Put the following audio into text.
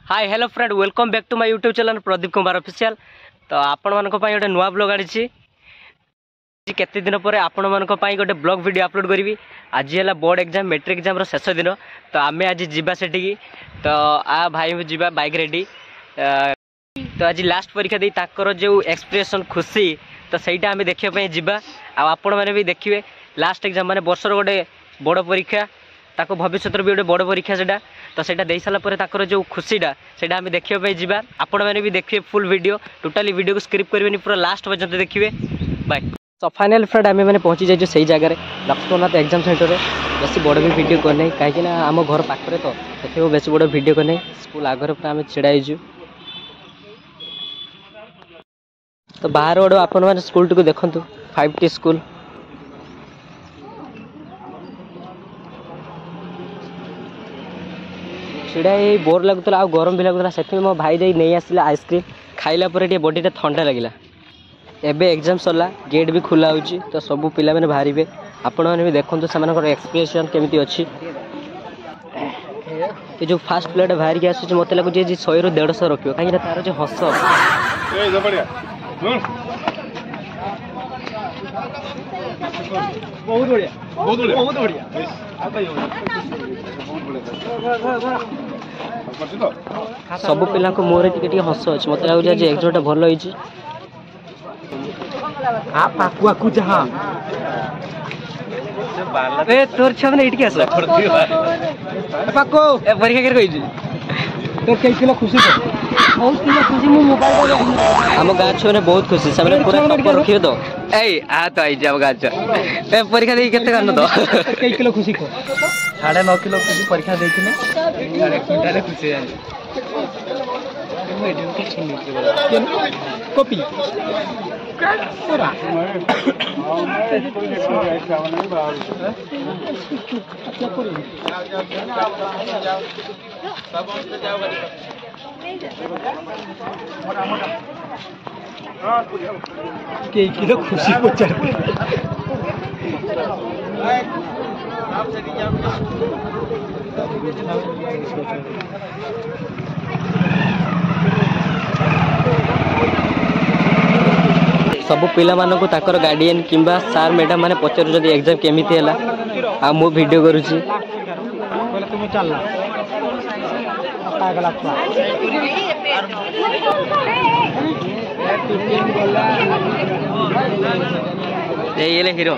Hi hello friend welcome back to my YouTube channel Pradeep Kumar official. तो आपण मानक पई गोटे नुआ ब्लॉग आनी केते दिन पर आपण मानक पई गोटे ब्लॉग वीडियो अपलोड करी। आज है बोर्ड एग्जाम मैट्रिक एग्जाम शेष दिन। तो आमे आज जीवा सेठी तो आ भाई जीवा बाइक रेडी। तो आज लास्ट परीक्षा दे ताकर जो एक्सप्रेशन खुशी तो सहीटा आमे देखिया पई जीवा। आपण माने भी देखिए लास्ट एग्जाम माने वर्षर गोटे बड़ परीक्षा ताको भविष्य भी गोटे बड़ परीक्षा सेटा। तो सेटा दे सारा पर ताकर जो खुशीटा सेटा आमे देखिया पई जीवा। आपण माने भी देखिए फुल वीडियो टोटली वीडियो को स्किप करबेनी पूरा लास्ट पर्यंत देखिए। बाय। तो फाइनल फ्रेंड आमे माने पहुंची जाइयो सही जगह रे लक्ष्मणनाथ एग्जाम सेंटर रे। बेसी बड़ भी वीडियो करने कहीं आम घर पाखरे तो देखिए बेसी बड़ वीडियो करने स्कूल आगे पूरा आम छिड़ाईजु। तो बाहर आड़ आपण मैंने स्कूल टी देखु 5T स्कूल। छिड़ा बोर लगुला आ गरम भी लगुला से मो भाई जाई नहीं आसला आइसक्रीम खाइला पर बॉडीटा ठंडा लगिला। एबे एग्जाम सरला गेट भी खुला होची तो सब पिला माने बाहरिबे। आपण माने भी देखंतु समानकर एक्सप्रेशन केमिति अछि। ये जो फास्ट प्लेट बाहर के आसुची मते लागु जे 100 रो 150 रखियो काहे तार जो हस ए जा बढ़िया बहुत बढ़िया बहुत बढ़िया बहुत बढ़िया आ भाई सब पिला को मोरे टिके हस अछि मते लागु जे एग्जामटा भलो होईची। आ पाकुआ कु जहां ए तोर छम ने इटके आस पाको ए परीक्षा कर कहिजी तो कई किलो खुशी बहुत किलो खुशी मु मोबाइल हम गाछ ने बहुत खुशी सबने पूरा टॉपर रखियो तो ए आ तो आई जाव गाछ ए परीक्षा दे केते करन तो कई किलो खुशी को 9.5 किलो खुशी परीक्षा देथिने 1 क्विंटल खुशी जाय कॉपी के किलो खुशी पचार सब पिला मानकु ताकर गार्डियन किंबा सार मैडम माने पचार जदी एग्जाम केमिति हैला आ मो वीडियो करूची बोले तुम चलना पागल आपा ये ले हीरो